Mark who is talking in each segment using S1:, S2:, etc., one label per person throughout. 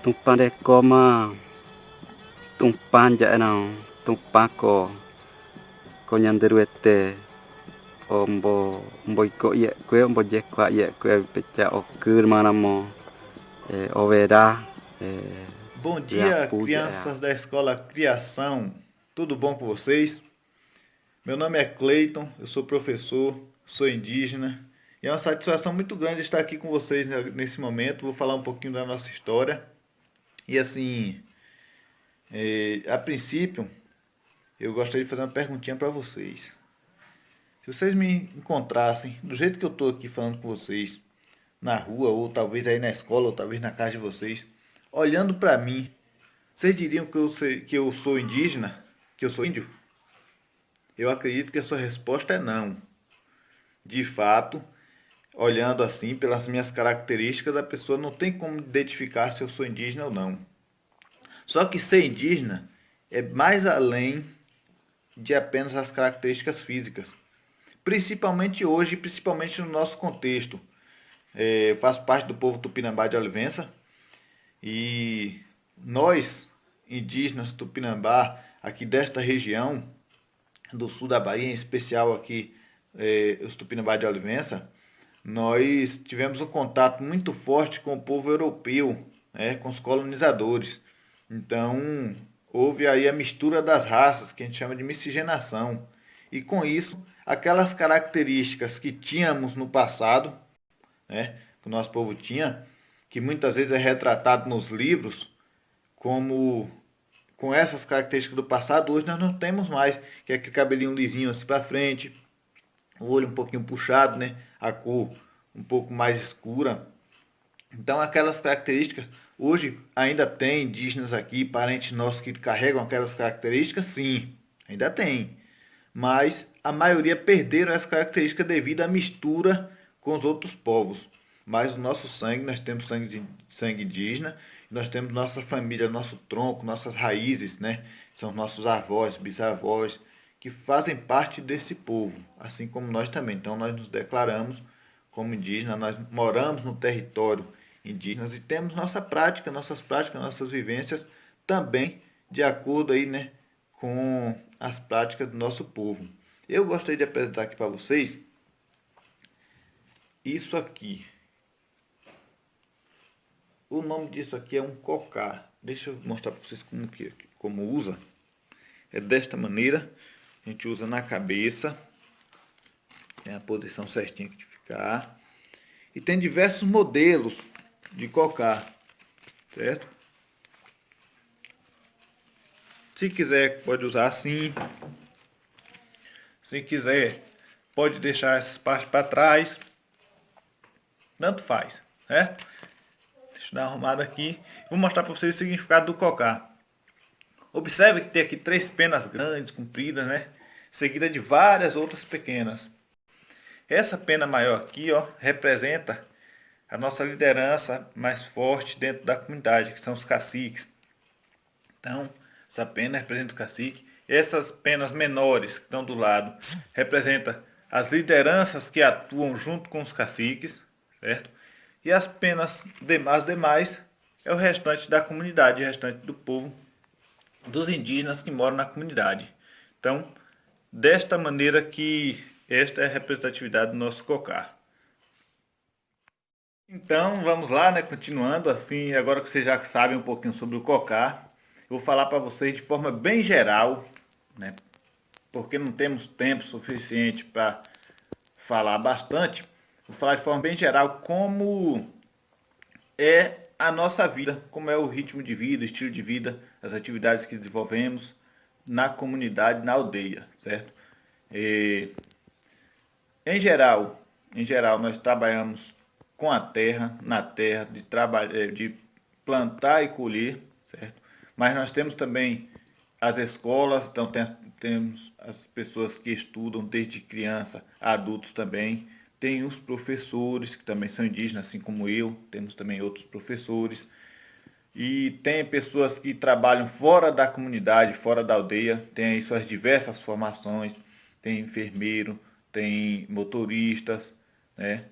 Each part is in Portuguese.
S1: tung pandeko ma tung panja enau tung pako ko nyanderuete ombo iko ye kue ombo jekwa ye kue pecha okur manamo overa
S2: Bom
S1: ya
S2: dia,
S1: puja ya.
S2: crianças da Escola Criação. Tudo bom com vocês? Meu nome é Cleiton, eu sou professor, sou indígena e é uma satisfação muito grande estar aqui com vocês nesse momento. Vou falar um pouquinho da nossa história. E assim, a princípio, eu gostaria de fazer uma perguntinha para vocês. Se vocês me encontrassem do jeito que eu estou aqui falando com vocês, na rua, ou talvez aí na escola, ou talvez na casa de vocês, olhando para mim, vocês diriam que eu sou indígena? Que eu sou índio? Eu acredito que a sua resposta é não. De fato, olhando assim pelas minhas características, a pessoa não tem como identificar se eu sou indígena ou não. Só que ser indígena é mais além de apenas as características físicas. Principalmente hoje, principalmente no nosso contexto. Eu faço parte do povo Tupinambá de Olivença e nós, indígenas Tupinambá, aqui desta região, do sul da Bahia, em especial aqui os Tupinambá de Olivença, nós tivemos um contato muito forte com o povo europeu, né, com os colonizadores. Então, houve aí a mistura das raças, que a gente chama de miscigenação. E com isso, aquelas características que tínhamos no passado, né, que o nosso povo tinha, que muitas vezes é retratado nos livros como com essas características do passado, hoje nós não temos mais, que é aquele cabelinho lisinho assim para frente, o olho um pouquinho puxado, né? A cor um pouco mais escura. Então aquelas características, hoje ainda tem indígenas aqui, parentes nossos que carregam aquelas características, sim, ainda tem. Mas a maioria perderam essa característica devido à mistura com os outros povos. Mas o nosso sangue, nós temos sangue indígena, nós temos nossa família, nosso tronco, nossas raízes, né? São nossos avós, bisavós, que fazem parte desse povo, assim como nós também. Então nós nos declaramos como indígenas, nós moramos no território indígenas e temos nossas práticas, nossas vivências também de acordo aí, né, com as práticas do nosso povo. Eu gostaria de apresentar aqui para vocês isso aqui. O nome disso aqui é um cocá. Deixa eu mostrar para vocês como usa. É desta maneira. A gente usa na cabeça. Tem a posição certinha de ficar. E tem diversos modelos de cocá. Certo? Se quiser, pode usar assim. Se quiser, pode deixar essas partes para trás. Tanto faz, certo? Deixa eu dar uma arrumada aqui. Vou mostrar para vocês o significado do cocá. Observe que tem aqui 3 penas grandes, compridas, né? Seguida de várias outras pequenas. Essa pena maior aqui, ó, representa a nossa liderança mais forte dentro da comunidade, que são os caciques. Então, essa pena representa o cacique. Essas penas menores que estão do lado representam as lideranças que atuam junto com os caciques, certo? E as demais é o restante da comunidade, o restante do povo, dos indígenas que moram na comunidade. Então, desta maneira que esta é a representatividade do nosso cocá. Então, vamos lá, né? Continuando assim, agora que vocês já sabem um pouquinho sobre o cocá, eu vou falar para vocês de forma bem geral, né? Porque não temos tempo suficiente para falar bastante. Vou falar de forma bem geral como é a nossa vida, como é o ritmo de vida, o estilo de vida, as atividades que desenvolvemos na comunidade, na aldeia, certo? E, em geral, nós trabalhamos com a terra, na terra, de plantar e colher, certo? Mas nós temos também as escolas, então temos as pessoas que estudam desde criança, adultos também. Tem os professores, que também são indígenas, assim como eu, temos também outros professores. E tem pessoas que trabalham fora da comunidade, fora da aldeia, tem aí suas diversas formações, tem enfermeiro, tem motoristas, né?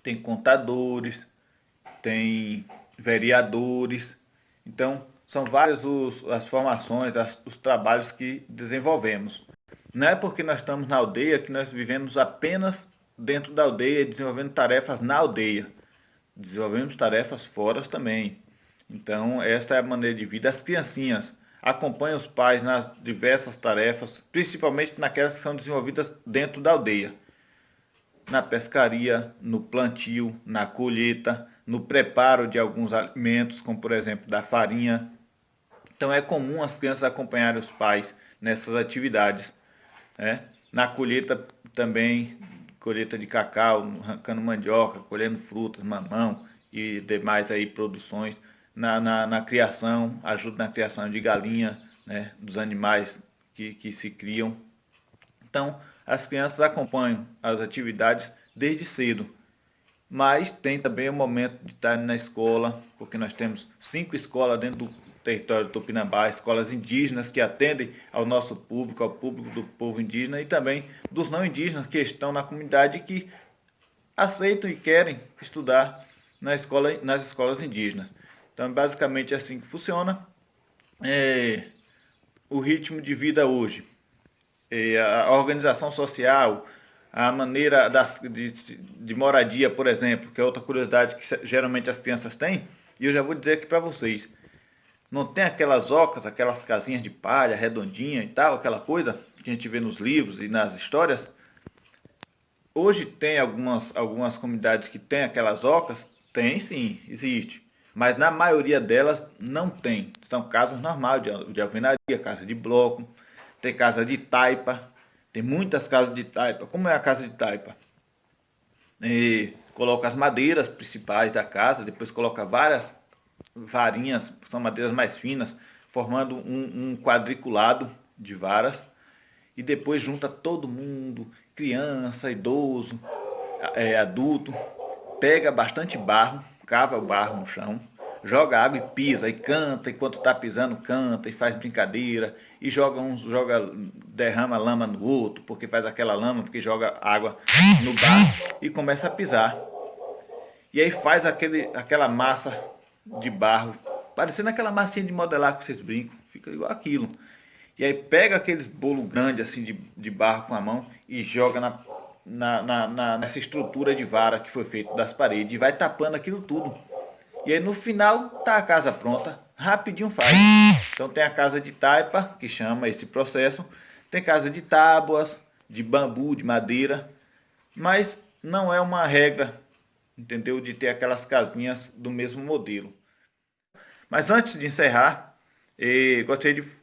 S2: Tem contadores, tem vereadores. Então, são várias as formações, os trabalhos que desenvolvemos. Não é porque nós estamos na aldeia que nós vivemos apenas dentro da aldeia e desenvolvendo tarefas na aldeia. Desenvolvemos tarefas fora também. Então, esta é a maneira de vida. As criancinhas acompanham os pais nas diversas tarefas, principalmente naquelas que são desenvolvidas dentro da aldeia. Na pescaria, no plantio, na colheita, no preparo de alguns alimentos, como por exemplo da farinha. Então é comum as crianças acompanharem os pais nessas atividades, né? Na colheita também, colheita de cacau, arrancando mandioca, colhendo frutas, mamão e demais aí produções. Na criação, ajuda na criação de galinha, né? Dos animais que se criam. Então, as crianças acompanham as atividades desde cedo. Mas tem também o momento de estar na escola, porque nós temos 5 escolas dentro do território do Tupinambá, escolas indígenas que atendem ao nosso público, ao público do povo indígena e também dos não indígenas que estão na comunidade e que aceitam e querem estudar nas escolas indígenas. Então, basicamente é assim que funciona o ritmo de vida hoje. A organização social, a maneira de moradia, por exemplo, que é outra curiosidade que geralmente as crianças têm, e eu já vou dizer aqui para vocês, não tem aquelas ocas, aquelas casinhas de palha, redondinha e tal, aquela coisa que a gente vê nos livros e nas histórias. Hoje tem algumas comunidades que tem aquelas ocas, tem sim, existe. Mas na maioria delas não tem. São casas normais de alvenaria, casa de bloco, tem casa de taipa, tem muitas casas de taipa. Como é a casa de taipa? Coloca as madeiras principais da casa, depois coloca várias varinhas, são madeiras mais finas, formando um quadriculado de varas. E depois junta todo mundo, criança, idoso, adulto, pega bastante barro, cava o barro no chão, joga água e pisa, e canta, enquanto está pisando, canta, e faz brincadeira, e derrama lama no outro, porque faz aquela lama, porque joga água no barro, e começa a pisar. E aí faz aquela massa de barro, parecendo aquela massinha de modelar que vocês brincam, fica igual aquilo. E aí pega aqueles bolo grande assim de barro com a mão e joga nessa estrutura de vara que foi feita das paredes e vai tapando aquilo tudo. E aí no final tá a casa pronta, rapidinho faz. Então tem a casa de taipa, que chama esse processo, tem casa de tábuas, de bambu, de madeira, mas não é uma regra, entendeu? De ter aquelas casinhas do mesmo modelo. Mas antes de encerrar, gostaria de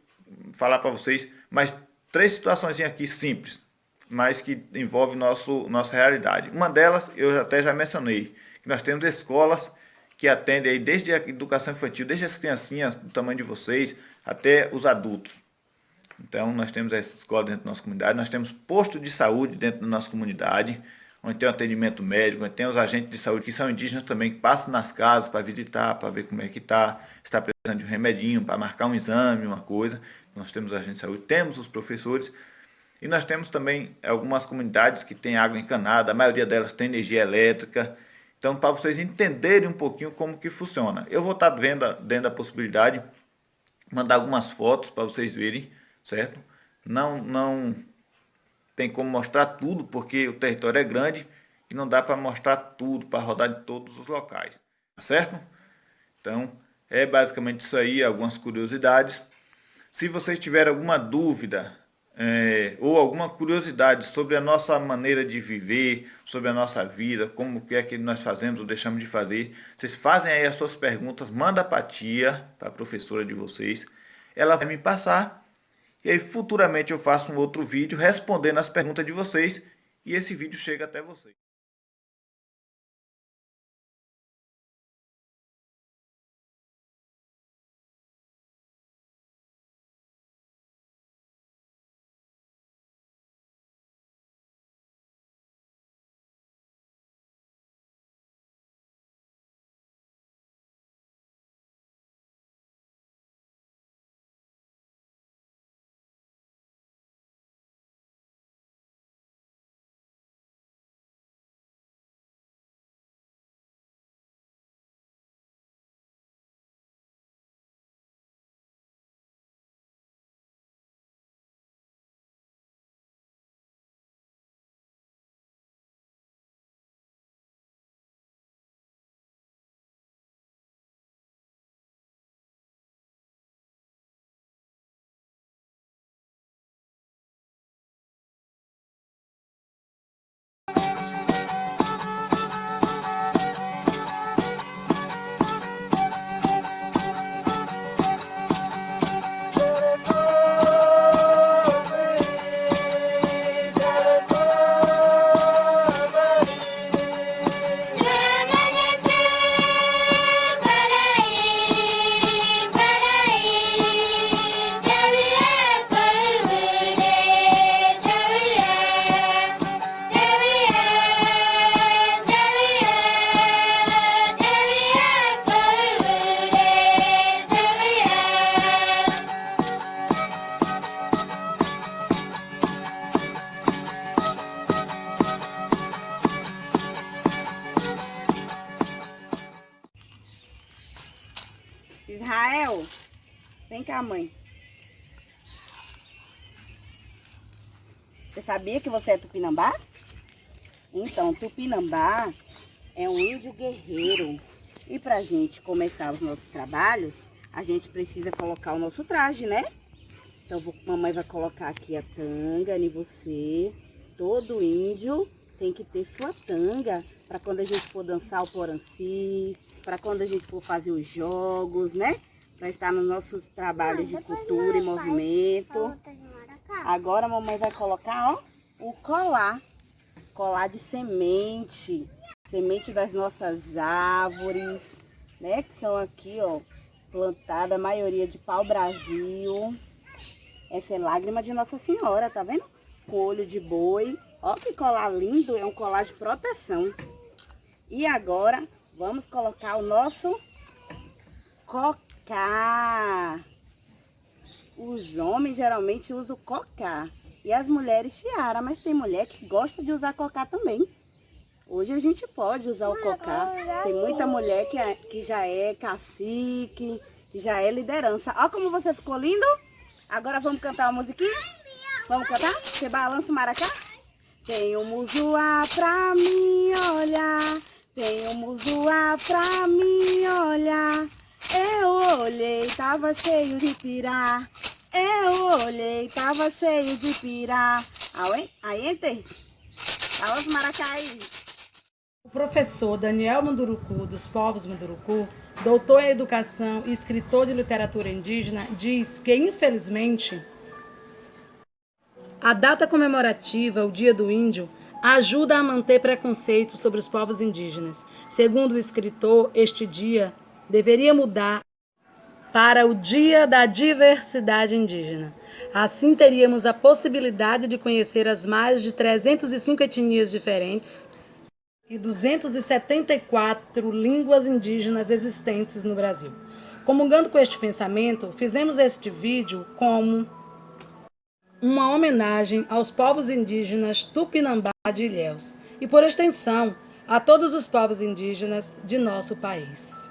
S2: falar para vocês mais 3 situações aqui simples, mas que envolvem nossa realidade. Uma delas, eu até já mencionei, que nós temos escolas que atendem aí desde a educação infantil, desde as criancinhas do tamanho de vocês, até os adultos. Então, nós temos essa escola dentro da nossa comunidade, nós temos posto de saúde dentro da nossa comunidade, onde tem o atendimento médico, onde tem os agentes de saúde que são indígenas também, que passam nas casas para visitar, para ver como é que está precisando de um remedinho, para marcar um exame, uma coisa. Nós temos os agentes de saúde, temos os professores, e nós temos também algumas comunidades que têm água encanada, a maioria delas tem energia elétrica. Então, para vocês entenderem um pouquinho como que funciona. Eu vou estar vendo dentro da possibilidade, mandar algumas fotos para vocês verem, certo? Não tem como mostrar tudo, porque o território é grande e não dá para mostrar tudo, para rodar de todos os locais, tá certo? Então, é basicamente isso aí, algumas curiosidades. Se vocês tiverem alguma dúvida ou alguma curiosidade sobre a nossa maneira de viver, sobre a nossa vida, como que é que nós fazemos ou deixamos de fazer, vocês fazem aí as suas perguntas, manda para a tia, para a professora de vocês, ela vai me passar e aí futuramente eu faço um outro vídeo respondendo as perguntas de vocês e esse vídeo chega até vocês.
S3: Israel, vem cá, mãe. Você sabia que você é tupinambá? Então, tupinambá é um índio guerreiro. E pra gente começar os nossos trabalhos, a gente precisa colocar o nosso traje, né? Então, mamãe vai colocar aqui a tanga em você. Todo índio tem que ter sua tanga para quando a gente for dançar o poranci, para quando a gente for fazer os jogos, né? Para estar nos nossos trabalhos de cultura e movimento. Agora a mamãe vai colocar, ó, o colar. Colar de semente. Semente das nossas árvores, né? Que são aqui, ó, plantada, a maioria de pau-brasil. Essa é lágrima de Nossa Senhora, tá vendo? Com olho de boi. Ó que colar lindo, é um colar de proteção. E agora, vamos colocar o nosso cocá. Os homens geralmente usam cocá. E as mulheres tiara, mas tem mulher que gosta de usar cocá também. Hoje a gente pode usar o cocá. Tem muita mulher que já é cacique, que já é liderança. Ó como você ficou lindo. Agora vamos cantar uma musiquinha? Vamos cantar? Você balança o maracá? Tem um muzuá pra mim olhar. Tem um muzuá pra mim olhar. Eu olhei, tava cheio de pirá. Eu olhei, tava cheio de pirá. Aí, ente? Balança o maracá aí.
S4: O professor Daniel Munduruku, dos povos Munduruku, doutor em educação e escritor de literatura indígena, diz que, infelizmente, a data comemorativa, o Dia do Índio, ajuda a manter preconceitos sobre os povos indígenas. Segundo o escritor, este dia deveria mudar para o Dia da Diversidade Indígena. Assim teríamos a possibilidade de conhecer as mais de 305 etnias diferentes e 274 línguas indígenas existentes no Brasil. Comungando com este pensamento, fizemos este vídeo como uma homenagem aos povos indígenas Tupinambá de Ilhéus e, por extensão, a todos os povos indígenas de nosso país.